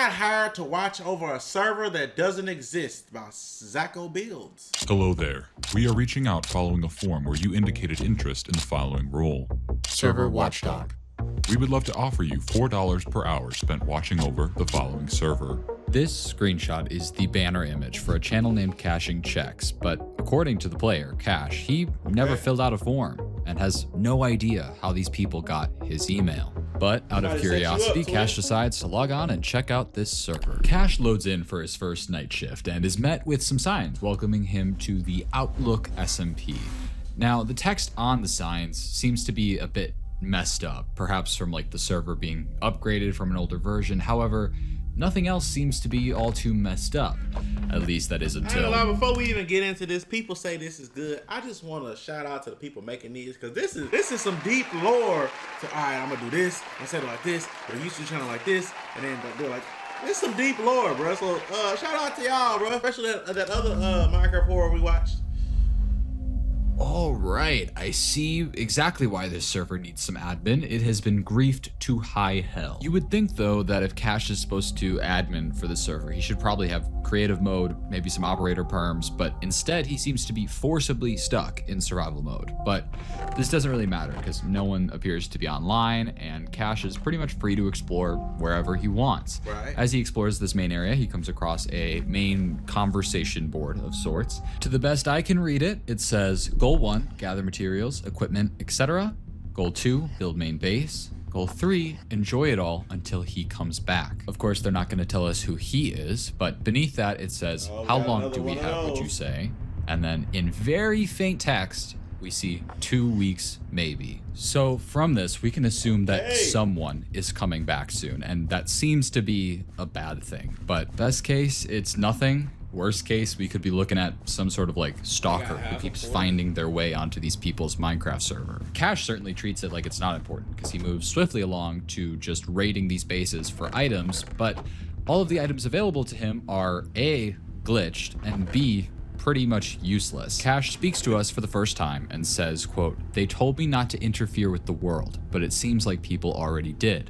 got hired to watch over a server that doesn't exist by Zacko Builds. Hello there. We are reaching out following a form where you indicated interest in the following role. Server Watchdog. We would love to offer you $4 per hour spent watching over the following server. This screenshot is the banner image for a channel named Cashing Checks, but according to the player, Cash, he never filled out a form and has no idea how these people got his email. But out of curiosity, Cash decides to log on and check out this server. Cash loads in for his first night shift and is met with some signs welcoming him to the Outlook SMP. Now, the text on the signs seems to be a bit messed up, perhaps from like the server being upgraded from an older version. However, nothing else seems to be all too messed up. At least that is until... Before we even get into this, people say this is good. I just want to shout out to the people making these, because this is some deep lore. So, all right, I'm going to do this, instead of like this, or the YouTube channel like this, and then do it like... This is some deep lore, bro. So, shout out to y'all, bro. Especially that other Minecraft horror we watched. All right, I see exactly why this server needs some admin. It has been griefed to high hell. You would think though that if Cash is supposed to admin for the server, he should probably have creative mode, maybe some operator perms, but instead he seems to be forcibly stuck in survival mode. But this doesn't really matter because no one appears to be online and Cash is pretty much free to explore wherever he wants. Right. As he explores this main area, he comes across a main conversation board of sorts. To the best I can read it, it says, Goal 1, gather materials, equipment, etc. Goal 2, build main base. Goal 3, enjoy it all until he comes back. Of course, they're not going to tell us who he is, but beneath that it says, how long do we have, would you say? And then in very faint text, we see 2 weeks, maybe. So from this, we can assume that someone is coming back soon, and that seems to be a bad thing. But best case, it's nothing. Worst case, we could be looking at some sort of like stalker who keeps finding their way onto these people's Minecraft server. Cash certainly treats it like it's not important because he moves swiftly along to just raiding these bases for items, but all of the items available to him are A, glitched, and B, pretty much useless. Cash speaks to us for the first time and says, quote, they told me not to interfere with the world, but it seems like people already did.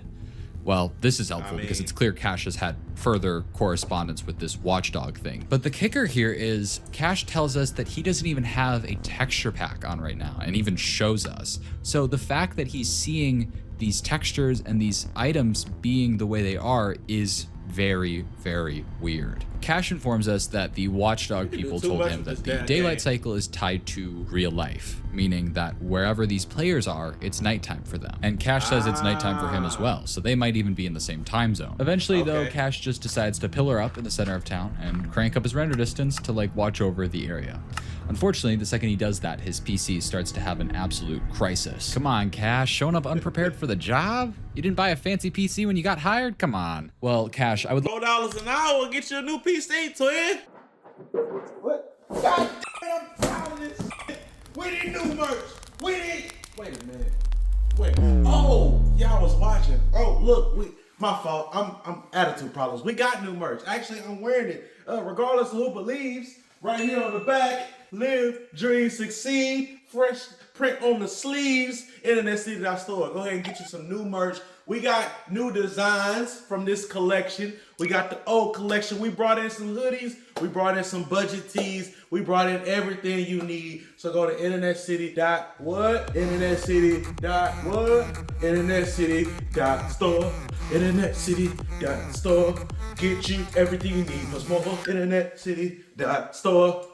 Well, this is helpful because it's clear Cash has had further correspondence with this Watchdog thing. But the kicker here is Cash tells us that he doesn't even have a texture pack on right now and even shows us. So the fact that he's seeing these textures and these items being the way they are is very, very weird. Cash informs us that the Watchdog people told him that the daylight cycle is tied to real life, meaning that wherever these players are, it's nighttime for them. And Cash says it's nighttime for him as well, so they might even be in the same time zone. Eventually, though, Cash just decides to pillar up in the center of town and crank up his render distance to like watch over the area. Unfortunately, the second he does that, his PC starts to have an absolute crisis. Come on, Cash, showing up unprepared for the job? You didn't buy a fancy PC when you got hired? Come on. Well, Cash, I would... $4 an hour, get you a new PC, twin. What? God damn, I'm proud of this shit. We need new merch. We need... Wait a minute. Wait. Oh, y'all was watching. Oh, look, my fault. I'm attitude problems. We got new merch. Actually, I'm wearing it. Regardless of who believes, right here on the back, live, dream, succeed. Fresh print on the sleeves. InternetCity.store. Go ahead and get you some new merch. We got new designs from this collection. We got the old collection. We brought in some hoodies. We brought in some budget tees. We brought in everything you need. So go to InternetCity.what? InternetCity.what? InternetCity.store. InternetCity.store. Get you everything you need. Plus more. InternetCity.store.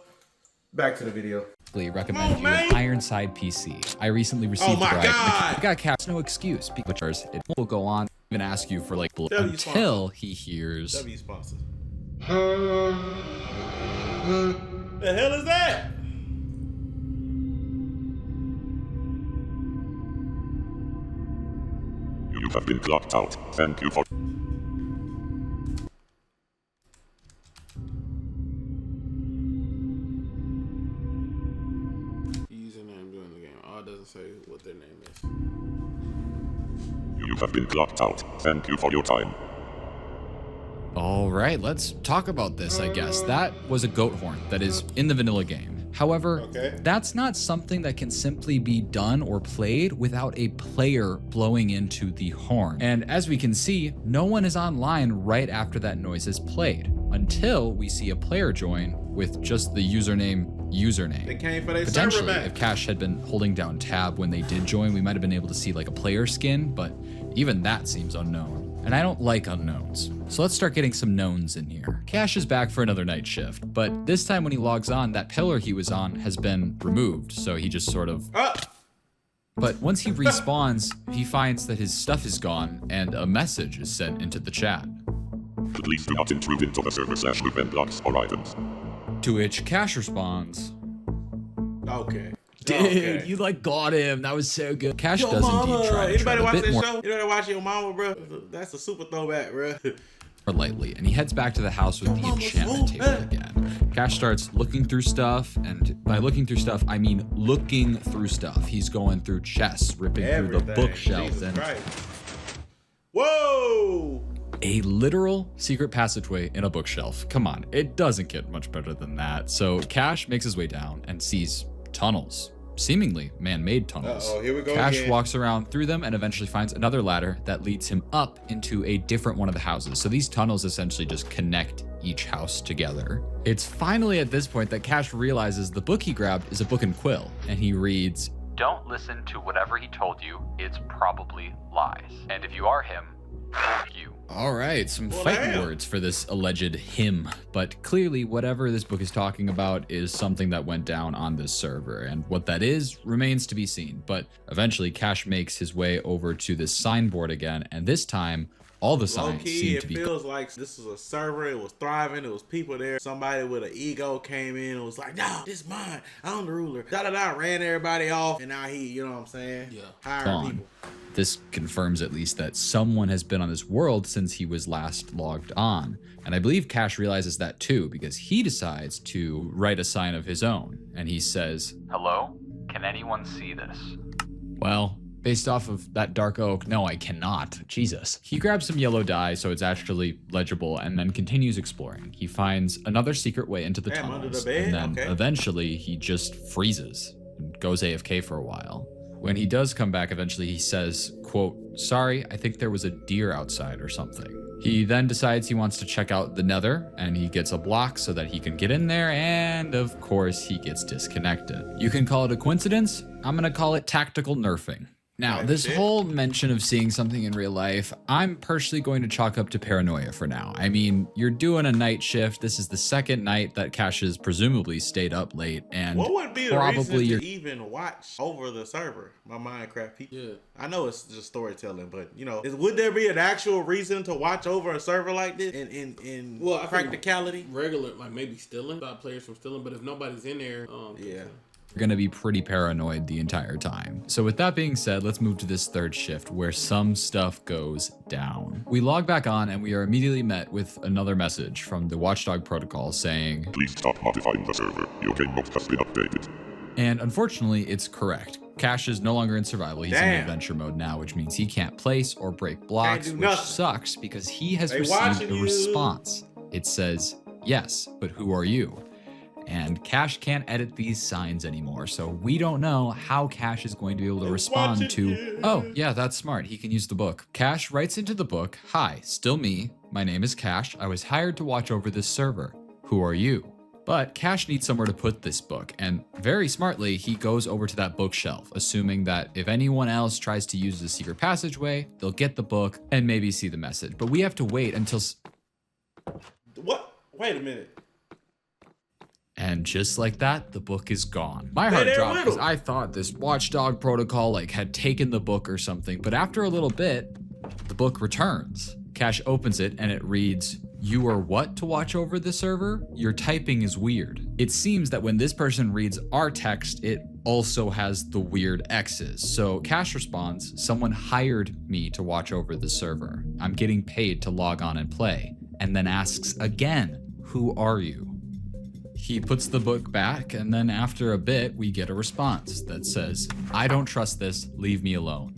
Back to the video. Recommend you an Ironside PC. I recently received the ride. Got Cash, no excuse, because it will go on and ask you for like until he hears. W sponsor. The hell is that? You have been clocked out. Thank you for. Say what their name is. You have been clocked out. Thank you for your time. All right, let's talk about this, I guess. That was a goat horn that is in the vanilla game. However, Okay. that's not something that can simply be done or played without a player blowing into the horn. And as we can see, no one is online right after that noise is played, until we see a player join with just the username. They came for their server Potentially, back. if Cash had been holding down tab when they did join, we might have been able to see like a player skin, but even that seems unknown. And I don't like unknowns. So let's start getting some knowns in here. Cash is back for another night shift, but this time when he logs on, that pillar he was on has been removed, so he just sort of... But once he respawns, he finds that his stuff is gone and a message is sent into the chat. Please do not intrude into the server/movement blocks or items. To which Cash responds, Okay. dude, Okay. you like got him. That was so good. Cash Yo, does mama. indeed try to Anybody tread a watch bit that more show? You know, watch Your Mama, bro. That's a super throwback, bro. lightly, and he heads back to the house with the enchantment table again. Cash starts looking through stuff, and by looking through stuff, I mean looking through stuff. He's going through chests, ripping through the bookshelves, Jesus and Christ. Whoa! a literal secret passageway in a bookshelf. Come on, it doesn't get much better than that. So Cash makes his way down and sees tunnels. Seemingly man-made tunnels. Uh-oh, here we go Cash again. walks around through them and eventually finds another ladder that leads him up into a different one of the houses. So these tunnels essentially just connect each house together. It's finally at this point that Cash realizes the book he grabbed is a book and quill, and he reads, Don't listen to whatever he told you. It's probably lies. And if you are him, fuck you. all right, some Well, fighting damn. words for this alleged him. But clearly, whatever this book is talking about is something that went down on this server. And what that is remains to be seen. But eventually, Cash makes his way over to this signboard again. And this time, all the signs Low-key, seem it to be... feels like this was a server. It was thriving. There was people there. Somebody with an ego came in and was like, "No, this is mine. I'm the ruler." Da-da-da, ran everybody off. And now he, you know what I'm saying? Yeah. Hiring gone. people. This confirms at least that someone has been on this world since he was last logged on. And I believe Cash realizes that too, because he decides to write a sign of his own. And he says, Hello? Can anyone see this? well, based off of that dark oak, no, I cannot. Jesus. He grabs some yellow dye so it's actually legible and then continues exploring. He finds another secret way into the Damn, tunnels. under the bed? And then Okay. eventually he just freezes and goes AFK for a while. When he does come back eventually, he says, quote, sorry, I think there was a deer outside or something. He then decides he wants to check out the nether, and he gets a block so that he can get in there, and of course he gets disconnected. You can call it a coincidence. I'm gonna call it tactical nerfing. Now, Right, this shit. whole mention of seeing something in real life, I'm personally going to chalk up to paranoia for now. I mean, you're doing a night shift. This is the second night that Cash has presumably stayed up late, and What would be the probably reason you're to even watch over the server? My Minecraft people. Yeah. I know it's just storytelling, but you know, would there be an actual reason to watch over a server like this in Well, I think practicality? regular, like maybe stealing, stop players from stealing, but if nobody's in there, Yeah. going to be pretty paranoid the entire time. So with that being said, let's move to this third shift where some stuff goes down. We log back on and we are immediately met with another message from the Watchdog protocol saying, Please stop modifying the server. Your game mode has been updated. and unfortunately it's correct. Cash is no longer in survival. He's in Damn. adventure mode now, which means he can't place or break blocks, do which nothing. sucks because he has They received watching a you. response. It says, yes, but who are you? And Cash can't edit these signs anymore, so we don't know how Cash is going to be able to respond watching to, you. oh, yeah, that's smart. He can use the book. Cash writes into the book, hi, still me. My name is Cash. I was hired to watch over this server. Who are you? But Cash needs somewhere to put this book, and very smartly, he goes over to that bookshelf, assuming that if anyone else tries to use the secret passageway, they'll get the book and maybe see the message. But we have to wait until... What? Wait a minute. And just like that, the book is gone. My Hey heart there, dropped because Little. I thought this Watchdog protocol had taken the book or something. But after a little bit, the book returns. Cash opens it and it reads, you are what to watch over the server? Your typing is weird. It seems that when this person reads our text, it also has the weird X's. So Cash responds, someone hired me to watch over the server. I'm getting paid to log on and play. And then asks again, who are you? He puts the book back, and then after a bit, we get a response that says, I don't trust this, leave me alone.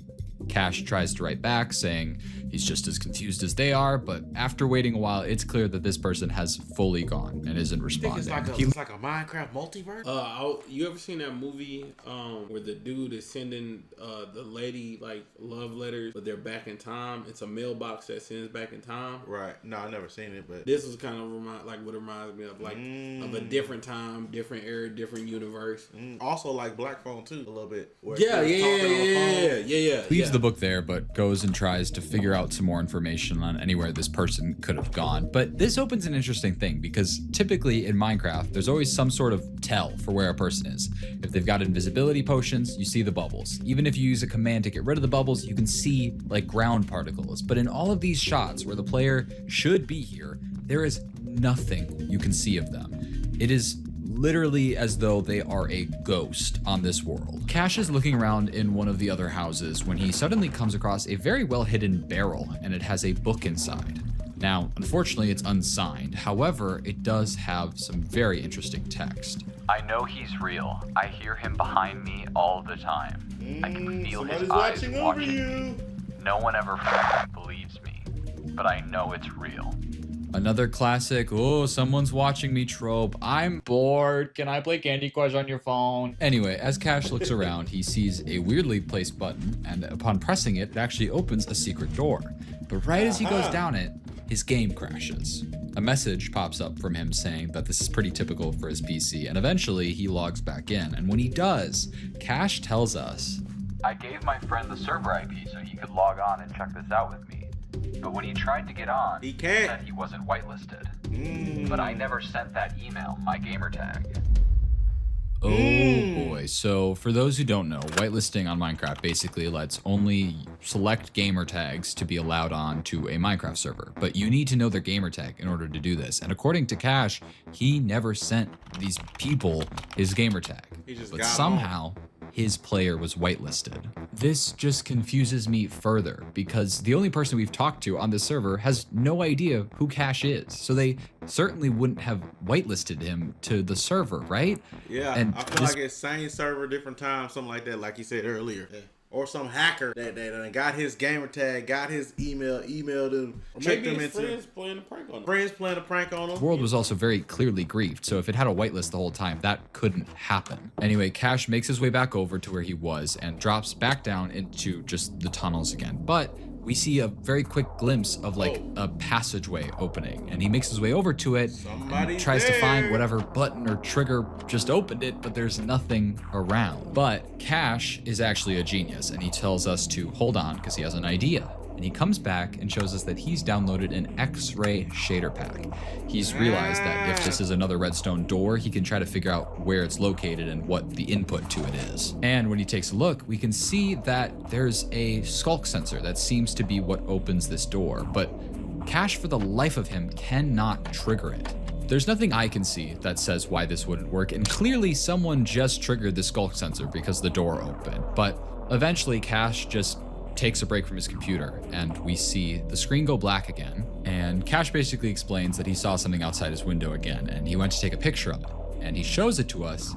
Cash tries to write back saying, He's just as confused as they are, but after waiting a while, it's clear that this person has fully gone and isn't responding. It's like a Minecraft multiverse. You ever seen that movie where the dude is sending the lady like love letters, but they're back in time? It's a mailbox that sends back in time. Right. No, I never seen it, but This was kind of what it reminds me of, like of a different time, different era, different universe. Also like Black Phone too, a little bit. Where Yeah. Leaves the book there, but goes and tries to figure out some more information on anywhere this person could have gone. But this opens an interesting thing, because typically in Minecraft, there's always some sort of tell for where a person is. If they've got invisibility potions, you see the bubbles. Even if you use a command to get rid of the bubbles, you can see like ground particles. But in all of these shots where the player should be here, there is nothing you can see of them. It is literally as though they are a ghost on this world. Cash is looking around in one of the other houses when he suddenly comes across a very well hidden barrel, and it has a book inside. Now, unfortunately, it's unsigned. However, it does have some very interesting text. I know he's real. I hear him behind me all the time. I can feel his eyes watching me. No one ever believes me, but I know it's real. Another classic, oh, someone's watching me trope. I'm bored. Can I play Candy Crush on your phone? Anyway, as Cash looks around, he sees a weirdly placed button, and upon pressing it, it actually opens a secret door. But right as he goes down it, his game crashes. A message pops up from him saying that this is pretty typical for his PC, and eventually he logs back in. And when he does, Cash tells us, I gave my friend the server IP so he could log on and check this out with me. But when he tried to get on, He can't. said he wasn't whitelisted. But I never sent that email, my gamer tag. oh boy. So for those who don't know, whitelisting on Minecraft basically lets only select gamer tags to be allowed on to a Minecraft server. But you need to know their gamer tag in order to do this. And according to Cash, he never sent these people his gamer tag. He just But got somehow his player was whitelisted. This just confuses me further, because the only person we've talked to on this server has no idea who Cash is. So they certainly wouldn't have whitelisted him to the server, right? Yeah, And I feel this- like it's same server, different time, something like that, like you said earlier. Or some hacker that got his gamer tag, got his emailed him, tricked Maybe him his into friends playing a prank on him. friends playing a prank on him. The world was also very clearly griefed, so if it had a whitelist the whole time, that couldn't happen. Anyway, Cash makes his way back over to where he was and drops back down into just the tunnels again. But we see a very quick glimpse of like a passageway opening, and he makes his way over to it and Somebody's tries to find there. whatever button or trigger just opened it, but there's nothing around. But Cash is actually a genius, and he tells us to hold on because he has an idea. And he comes back and shows us that he's downloaded an X-ray shader pack. He's realized that if this is another redstone door, he can try to figure out where it's located and what the input to it is. And when he takes a look, we can see that there's a skulk sensor that seems to be what opens this door, but Cash, for the life of him, cannot trigger it. There's nothing I can see that says why this wouldn't work, and clearly someone just triggered the skulk sensor because the door opened. But eventually Cash just takes a break from his computer, and we see the screen go black again, and Cash basically explains that he saw something outside his window again, and he went to take a picture of it, and he shows it to us,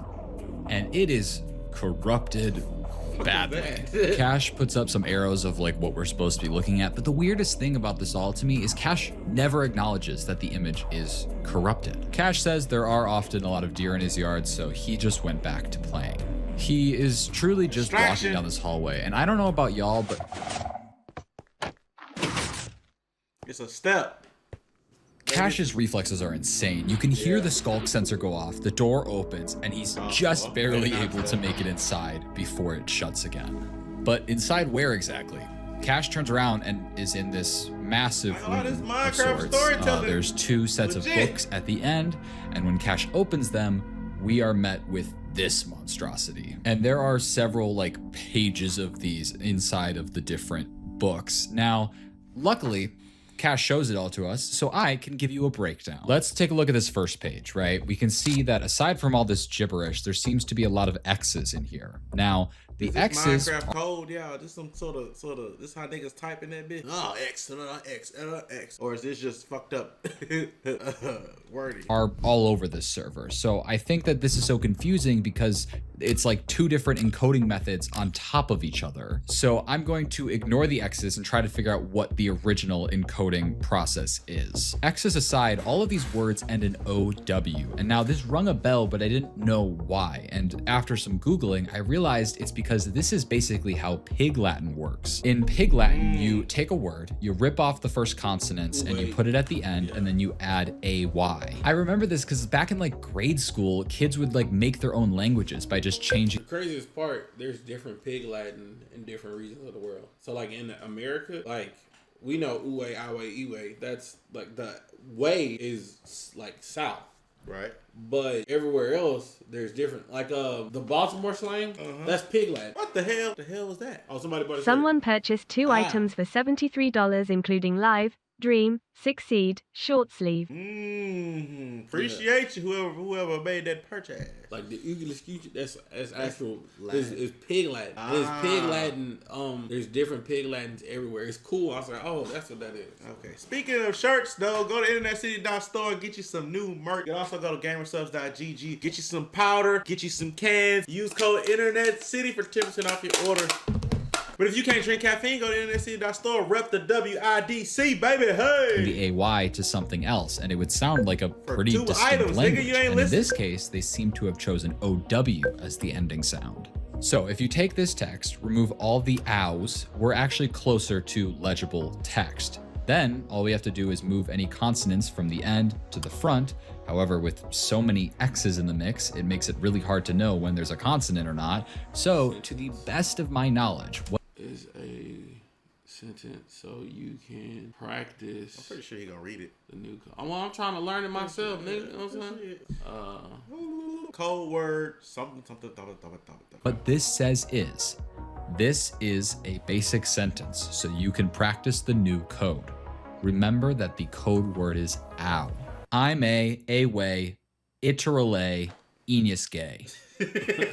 and it is corrupted badly. Cash puts up some arrows of like what we're supposed to be looking at, but the weirdest thing about this all to me is Cash never acknowledges that the image is corrupted. Cash says there are often a lot of deer in his yard, so he just went back to playing. He is truly just walking down this hallway, and I don't know about y'all, but It's a step. Cash's reflexes are insane. You can hear the skulk sensor go off, the door opens, and he's just barely able to make it inside before it shuts again. But inside where exactly? Cash turns around and is in this massive room this of Minecraft sorts. storytelling. There's two sets of Legit. books at the end, and when Cash opens them, we are met with this monstrosity. And there are several like pages of these inside of the different books. Now, luckily, Cash shows it all to us, so I can give you a breakdown. Let's take a look at this first page, right? We can see that aside from all this gibberish, there seems to be a lot of X's in here. Now, The Is X's this Minecraft code, yeah. This some sort of. This how niggas type in that bitch. Oh, X, X, X. Or is this just fucked up wording? are all over this server. So I think that this is so confusing because it's like two different encoding methods on top of each other. So I'm going to ignore the X's and try to figure out what the original encoding process is. X's aside, all of these words end in OW. And now this rung a bell, but I didn't know why. And after some Googling, I realized it's because this is basically how Pig Latin works. In Pig Latin, you take a word, you rip off the first consonants and you put it at the end, and then you add AY. I remember this because back in like grade school, kids would like make their own languages by just changing. The craziest part, there's different Pig Latin in different regions of the world. So like in America, like we know Uwe, Iwe, Iwe. That's like the way is like south. Right. But everywhere else, there's different. Like the Baltimore slang, that's Pig Latin. What the hell? The hell was that? Oh, somebody bought a shirt. Someone purchased 2 items for $73, including Live, Dream, Succeed, Short Sleeve. Appreciate you, whoever made that purchase. Like the English, that's actual is Pig Latin. It's Pig Latin. There's different Pig Latins everywhere. It's cool. I was like, oh, that's what that is. Okay. Speaking of shirts, though, go to InternetCity.store, get you some new merch. You can also go to GamerSubs.gg, get you some powder, get you some cans. Use code InternetCity for 10% off your order. But if you can't drink caffeine, go to InternetCity.store, rep the WIDC, baby, hey! The AY to something else, and it would sound like a pretty two distinct items, nigga, language. you ain't And in listening. this case, they seem to have chosen OW as the ending sound. So if you take this text, remove all the ows, we're actually closer to legible text. Then all we have to do is move any consonants from the end to the front. However, with so many X's in the mix, it makes it really hard to know when there's a consonant or not. So to the best of my knowledge, what Is a sentence so you can practice. I'm pretty sure he gonna read it. The new. Well, I'm trying to learn it myself, nigga. You know what I'm saying? Code word, something. What this says is, this is a basic sentence, so you can practice the new code. Remember that the code word is ow. I'm a way, iterale, gay.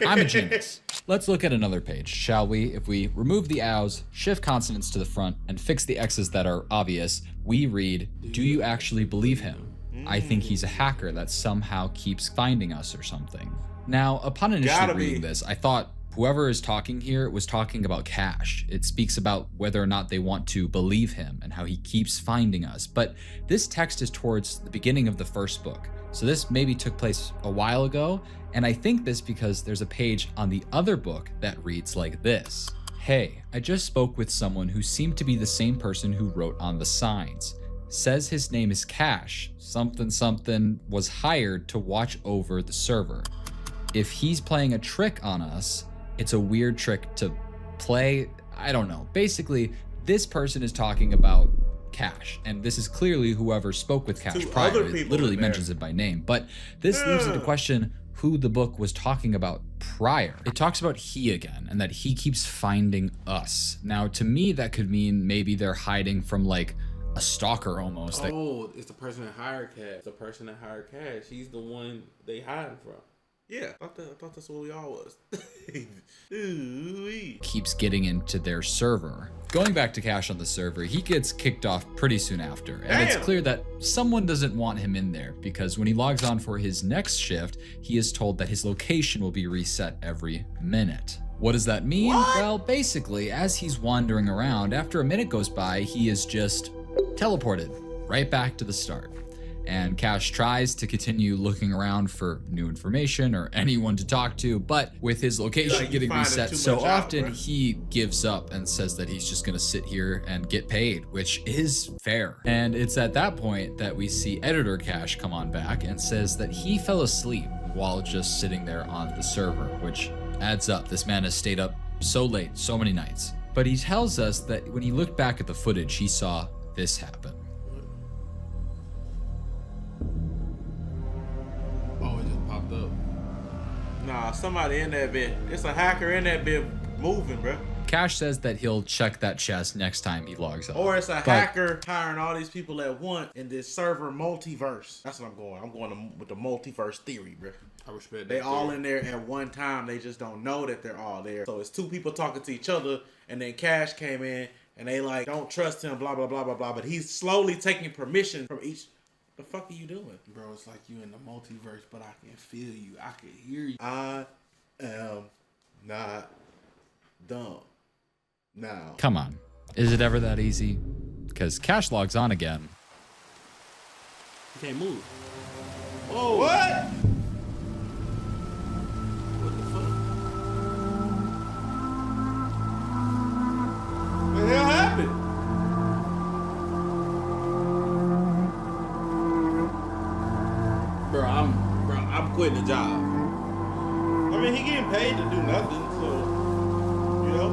I'm a genius. Let's look at another page, shall we? If we remove the ows, shift consonants to the front, and fix the X's that are obvious, we read, do you actually believe him? I think he's a hacker that somehow keeps finding us or something. Now, upon initially reading this, I thought whoever is talking here was talking about Cash. It speaks about whether or not they want to believe him and how he keeps finding us. But this text is towards the beginning of the first book. So this maybe took place a while ago, and I think this because there's a page on the other book that reads like this. Hey, I just spoke with someone who seemed to be the same person who wrote on the signs. Says his name is Cash, something was hired to watch over the server. If he's playing a trick on us, it's a weird trick to play. I don't know. Basically, this person is talking about Cash, and this is clearly whoever spoke with Cash prior. It literally mentions it by name, but this leaves it to question who the book was talking about prior. It talks about he again, and that he keeps finding us. Now, to me, that could mean maybe they're hiding from like a stalker almost. Oh, it's the person that hired Cash. The person that hired Cash. He's the one they hiding from. Yeah, I thought that's what we all was. Ooh-wee. Keeps getting into their server. Going back to Cash on the server, he gets kicked off pretty soon after, and it's clear that someone doesn't want him in there because when he logs on for his next shift, he is told that his location will be reset every minute. What does that mean? Well, basically, as he's wandering around, after a minute goes by, he is just teleported right back to the start. And Cash tries to continue looking around for new information or anyone to talk to, but with his location getting reset so often, he gives up and says that he's just gonna sit here and get paid, which is fair. And it's at that point that we see Editor Cash come on back and says that he fell asleep while just sitting there on the server, which adds up. This man has stayed up so late, so many nights. But he tells us that when he looked back at the footage, he saw this happen. Oh, it just popped up. Nah, somebody in that bit. It's a hacker in that bit moving, bro. Cash says that he'll check that chest next time he logs on. Or it's a hacker hiring all these people at once in this server multiverse. That's what I'm going. I'm going with the multiverse theory, bro. I respect that. They all in there at one time. They just don't know that they're all there. So it's two people talking to each other, and then Cash came in, and they like don't trust him, blah blah blah blah blah. But he's slowly taking permission from each. The fuck are you doing, Bro, it's like you in the multiverse, but I can feel you. I can hear you. I am not dumb. Now. Come on. Is it ever that easy? Because Cash logs on again. You can't move. Whoa! What? What the fuck? What the hell happened? Bro, I'm quitting the job. I mean, he getting paid to do nothing, so you know.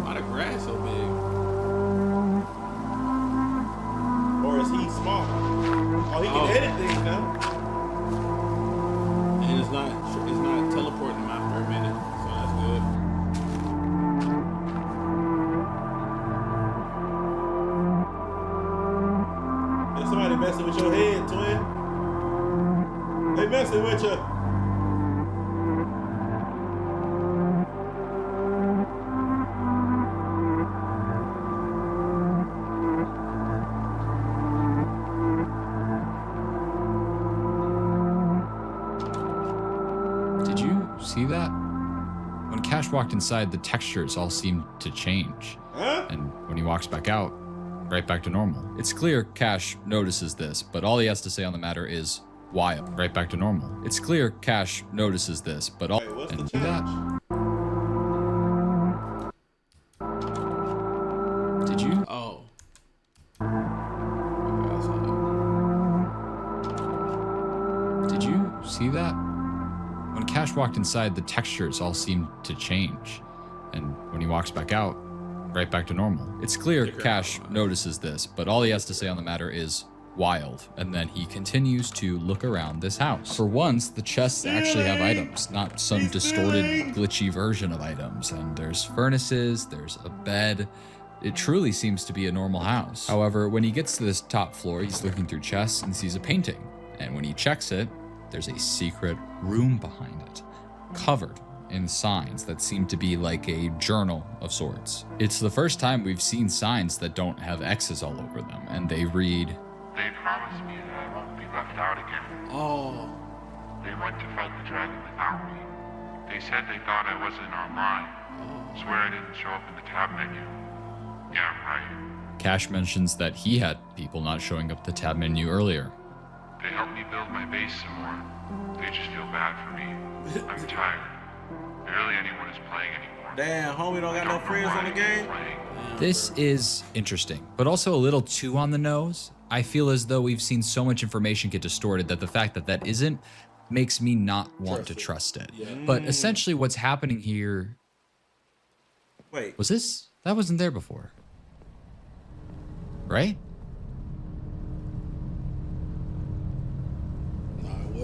Why the grass so big? Or is he small? Oh, he can edit things now. And it's not teleporting him out for a minute, so that's good. There's somebody messing with your head, twin. They messing with you. Did you see that? When Cash walked inside, the textures all seemed to change. Huh? And when he walks back out, right back to normal. It's clear Cash notices this, but all he has to say on the matter is wild. Right back to normal. It's clear Cash notices this, but all Hey, what's and the see that? Did you? Oh. Did you see that? When Cash walked inside, the textures all seemed to change. And when he walks back out, right back to normal. It's clear Cash notices this, but all he has to say on the matter is wild. And then he continues to look around this house. For once, the chests actually have items, not some distorted, glitchy version of items. And there's furnaces, there's a bed. It truly seems to be a normal house. However, when he gets to this top floor, he's looking through chests and sees a painting. And when he checks it, there's a secret room behind it, covered in signs that seem to be like a journal of sorts. It's the first time we've seen signs that don't have X's all over them, and they read, They promised me that I won't be left out again. Oh. They went to fight the dragon without me. They said they thought I wasn't online. Swear I didn't show up in the tab menu. Yeah, right. Cash mentions that he had people not showing up the tab menu earlier. They helped me build my base some more. They just feel bad for me. I'm tired. Barely anyone is playing anymore. Damn, homie don't got no friends on the game. This is interesting, but also a little too on the nose. I feel as though we've seen so much information get distorted that the fact that that isn't makes me not want to trust it. Yeah. But essentially what's happening here... Wait. Was this? That wasn't there before. Right?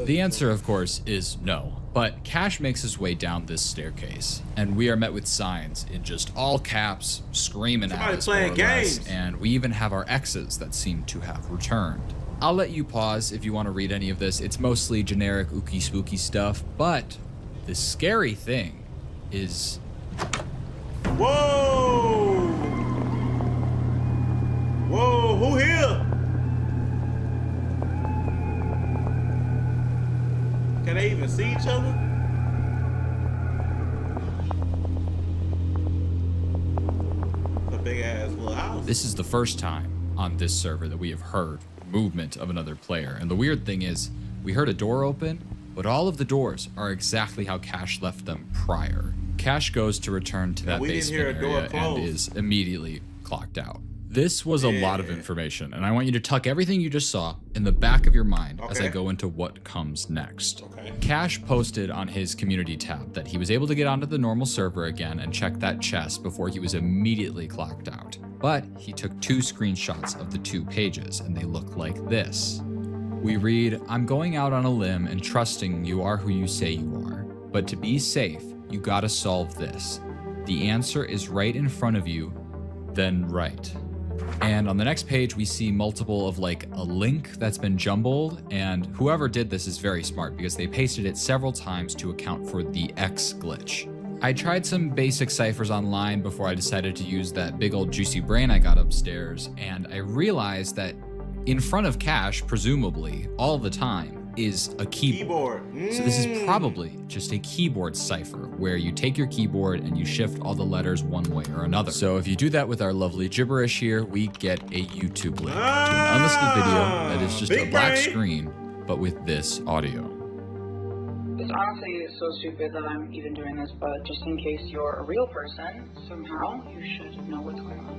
The answer, of course, is no. But Cash makes his way down this staircase, and we are met with signs in just all caps, screaming at us, playing more or less, games. and we even have our X's that seem to have returned. I'll let you pause if you want to read any of this. It's mostly generic ooky spooky stuff, but the scary thing is... Whoa! Whoa, who here? Can they even see each other? It's a big ass little house. This is the first time on this server that we have heard movement of another player. And the weird thing is, we heard a door open, but all of the doors are exactly how Cash left them prior. Cash goes to return to that we didn't basement hear a door area and close. is immediately clocked out. This was a lot of information, and I want you to tuck everything you just saw in the back of your mind as I Okay. go into what comes next. Okay. Cash posted on his community tab that he was able to get onto the normal server again and check that chest before he was immediately clocked out. But he took 2 screenshots of the 2 pages, and they look like this. We read, I'm going out on a limb and trusting you are who you say you are. But to be safe, you gotta solve this. the answer is right in front of you, then write. And on the next page, we see multiple of like a link that's been jumbled, and whoever did this is very smart because they pasted it several times to account for the X glitch. I tried some basic ciphers online before I decided to use that big old juicy brain I got upstairs, and I realized that in front of Cash, presumably, all the time, is a keyboard. So this is probably just a keyboard cipher where you take your keyboard and you shift all the letters one way or another. So if you do that with our lovely gibberish here, we get a YouTube link to an unlisted video that is just a black screen, but with this audio. It's honestly so stupid that I'm even doing this, but just in case you're a real person, somehow you should know what's going on.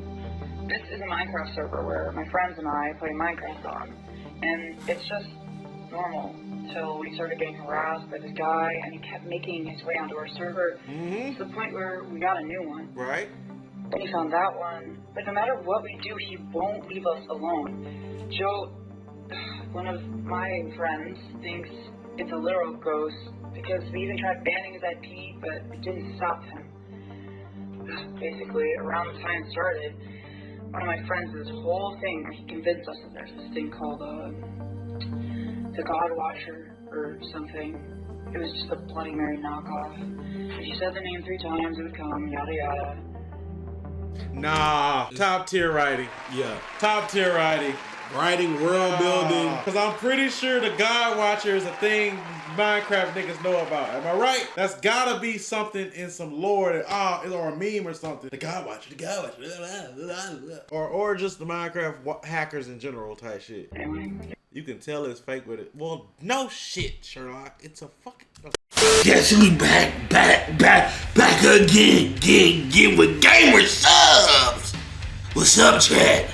This is a Minecraft server where my friends and I play Minecraft on, and it's just normal until we started getting harassed by this guy, and he kept making his way onto our server to the point where we got a new one. Right. Then he found that one, but no matter what we do, he won't leave us alone. Joe, one of my friends, thinks it's a literal ghost because we even tried banning his IP, but it didn't stop him. Basically, around the time it started, one of my friends did this whole thing where he convinced us that there's this thing called the God Watcher or something. It was just a Bloody Mary knockoff. If you said the name 3 times, it would come, yada yada. Nah, top tier writing. Yeah. Top tier writing. Writing, world building. Because I'm pretty sure the God Watcher is a thing Minecraft niggas know about. Am I right? That's gotta be something in some lore that, or a meme or something. The God Watcher, the God Watcher. Or just the Minecraft hackers in general type shit. You can tell it's fake with it. Well, no shit, Sherlock. It's a fucking... Guess who's back again with gamer subs. What's up, chat?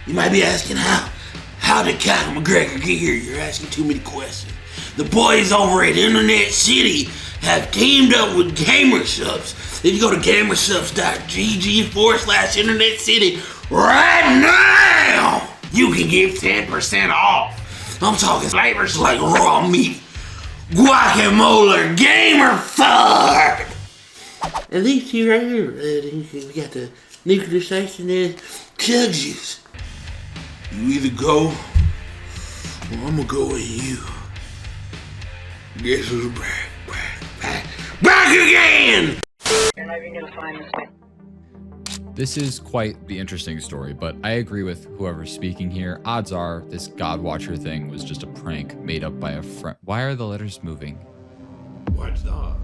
You might be asking how did Kyle McGregor get here? You're asking too many questions. The boys over at InternetCity have teamed up with gamer subs. If you go to gamersubs.gg/InternetCity right now, you can get 10% off. I'm talking flavors like raw meat, guacamole, gamer fart. And these two right here, we got the nuclear station and chug juice. You either go, or I'm gonna go with you. Guess who's back again? You're not even gonna find this thing. This is quite the interesting story, but I agree with whoever's speaking here. Odds are this God Watcher thing was just a prank made up by a friend. Why are the letters moving? Watchdog.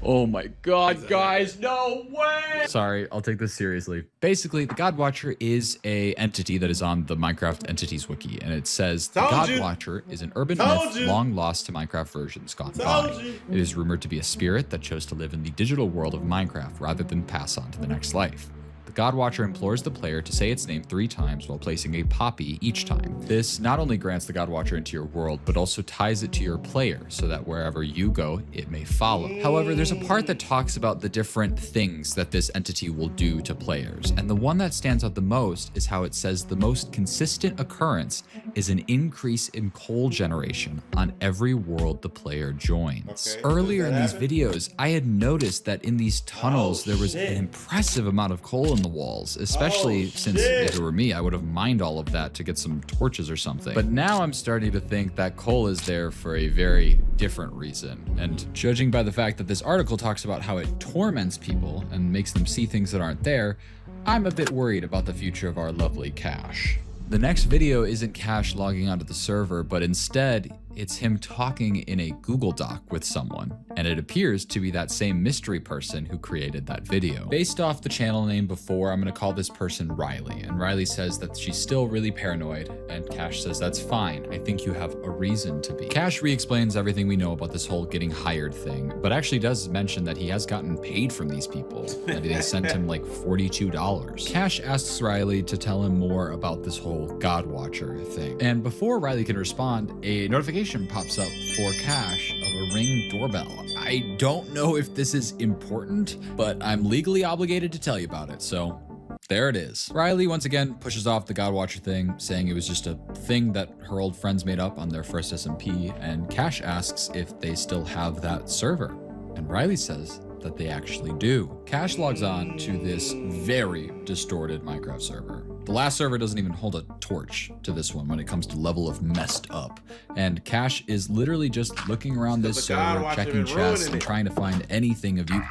Oh my god, guys, no way! Sorry, I'll take this seriously. Basically, the God Watcher is a entity that is on the Minecraft Entities Wiki, and it says the God Watcher is an urban myth long lost to Minecraft versions gone by. It is rumored to be a spirit that chose to live in the digital world of Minecraft rather than pass on to the next life. The God Watcher implores the player to say its name 3 times while placing a poppy each time. This not only grants the God Watcher into your world, but also ties it to your player so that wherever you go, it may follow. However, there's a part that talks about the different things that this entity will do to players, and the one that stands out the most is how it says the most consistent occurrence is an increase in coal generation on every world the player joins. Earlier in these videos, I had noticed that in these tunnels, there was an impressive amount of coal in the walls, especially since if it were me, I would have mined all of that to get some torches or something. But now I'm starting to think that coal is there for a very different reason. And judging by the fact that this article talks about how it torments people and makes them see things that aren't there, I'm a bit worried about the future of our lovely Cash. The next video isn't Cash logging onto the server, but instead it's him talking in a Google Doc with someone, and it appears to be that same mystery person who created that video. Based off the channel name before, I'm gonna call this person Riley, and Riley says that she's still really paranoid, and Cash says that's fine, I think you have a reason to be. Cash re-explains everything we know about this whole getting hired thing, but actually does mention that he has gotten paid from these people, that they sent him like $42. Cash asks Riley to tell him more about this whole God Watcher thing, and before Riley can respond, a notification pops up for Cash of a Ring doorbell. I don't know if this is important, but I'm legally obligated to tell you about it, so there it is. Riley once again pushes off the God Watcher thing, saying it was just a thing that her old friends made up on their first SMP, and Cash asks if they still have that server. And Riley says that they actually do. Cash logs on to this very distorted Minecraft server. The last server doesn't even hold a torch to this one when it comes to level of messed up. And Cash is literally just looking around this server, checking chests, and trying to find anything of you.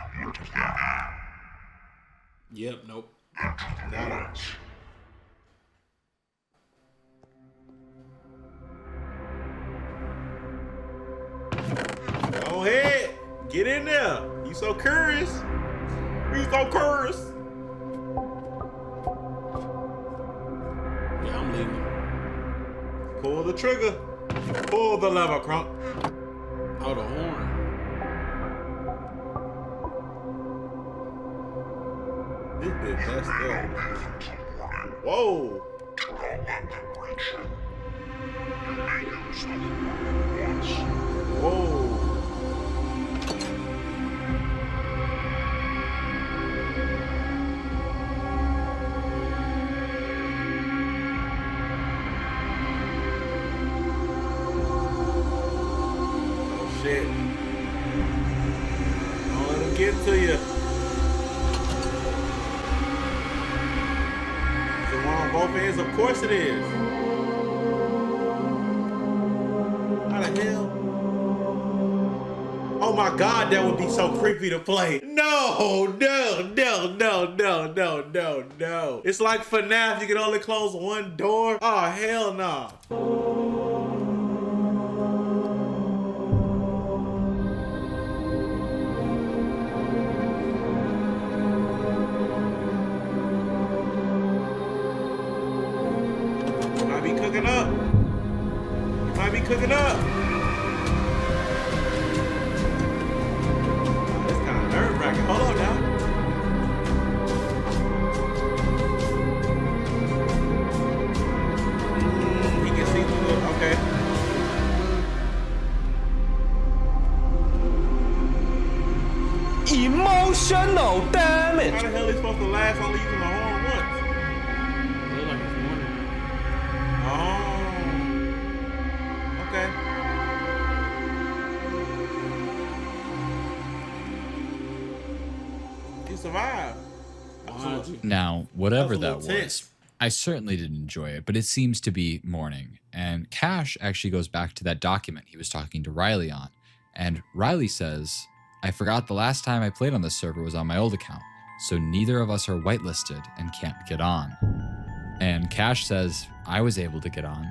Yep, nope. Go ahead. Get in there. You so curious. You so curious. Yeah, I'm leaving. Pull the trigger. Pull the lever, Crump. Oh, the horn. This bitch messed up. Whoa. Whoa. Oh shit. Don't let him get to you. Is it one on both ends? Of course it is. How the hell? Oh my God, that would be so creepy to play. No, no, no, no, no, no, no, no. It's like FNAF, you can only close one door. Oh, hell no. You might be cooking up. You might be cooking up. Hold on now. He can see through it. Okay. Emotional damage. How the hell is he supposed to last only using the horn once? Look like it's morning. Oh. Okay. Survive. Now, whatever that was, was, I certainly didn't enjoy it, but it seems to be morning. And Cash actually goes back to that document he was talking to Riley on. And Riley says, I forgot the last time I played on this server was on my old account, so neither of us are whitelisted and can't get on. And Cash says, I was able to get on.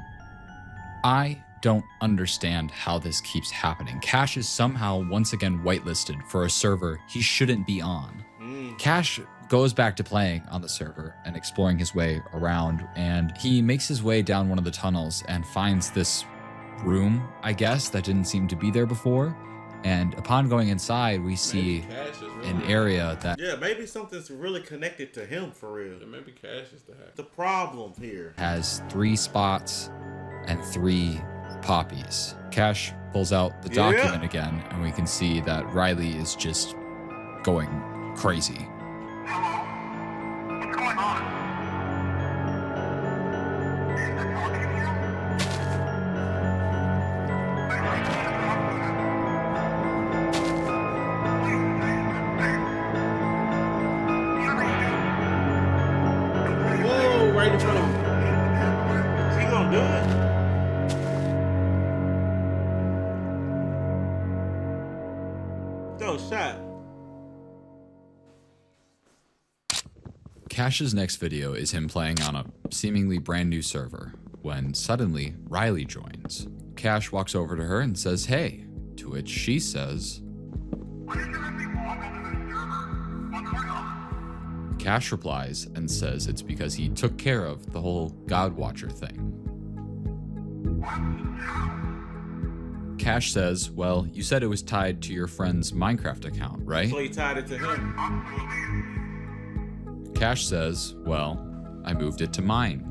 I don't understand how this keeps happening. Cash is somehow once again whitelisted for a server he shouldn't be on. Cash goes back to playing on the server and exploring his way around, and he makes his way down one of the tunnels and finds this room, I guess, that didn't seem to be there before. And upon going inside, we see an area that... Yeah, maybe something's really connected to him for real. Yeah, maybe Cash is the hacker. The problem here has 3 spots and 3 poppies. Cash pulls out the document again, and we can see that Riley is just going crazy. What's going on? Whoa, right in front of him. Is he gonna do it? Go shot. Cash's next video is him playing on a seemingly brand new server when suddenly Riley joins. Cash walks over to her and says, hey, to which she says, Cash replies and says it's because he took care of the whole God Watcher thing. Cash says, well, you said it was tied to your friend's Minecraft account, right? So he tied it to him. Cash says, well, I moved it to mine.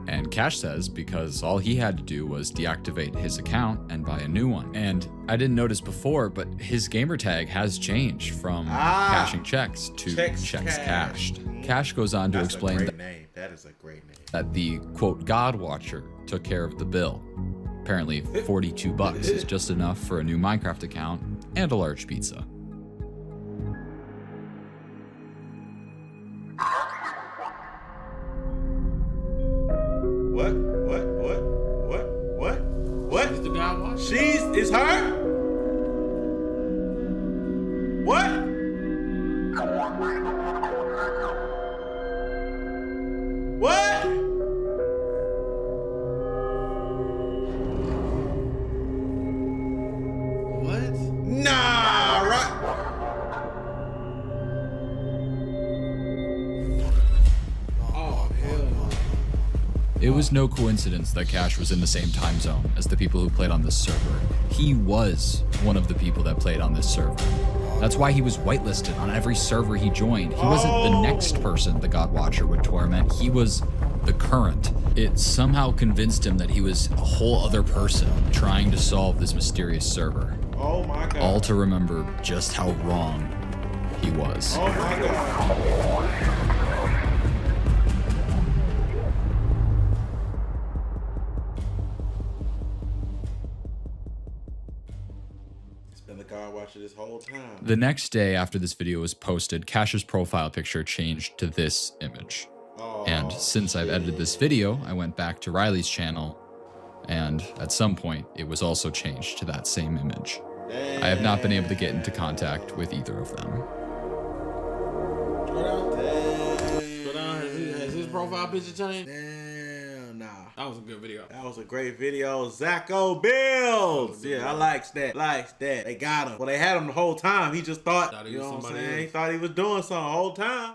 And Cash says because all he had to do was deactivate his account and buy a new one. And I didn't notice before, but his gamertag has changed from cashing checks to checks cashed. Cash goes on to explain That is a great name. that the, quote, God Watcher took care of the bill. Apparently, 42 bucks is just enough for a new Minecraft account and a large pizza. What? She's the God Watcher? Is her? What? What? What? Nah, right? Oh, hell no. It was no coincidence that Cash was in the same time zone as the people who played on this server. He was one of the people that played on this server. That's why he was whitelisted on every server he joined. He wasn't the next person the God Watcher would torment. He was the current. It somehow convinced him that he was a whole other person trying to solve this mysterious server. Oh my God. All to remember just how wrong he was. Oh my God. Been the God Watcher this whole time. The next day after this video was posted, Cash's profile picture changed to this image. And since I've edited this video, I went back to Riley's channel, and at some point, it was also changed to that same image. I have not been able to get into contact with either of them. Has his profile picture changed? Damn, nah. That was a good video. That was a great video. Zacko Bills. Yeah, I likes that. They got him. Well, they had him the whole time. He just thought, you know what I'm saying? He thought he was doing something the whole time.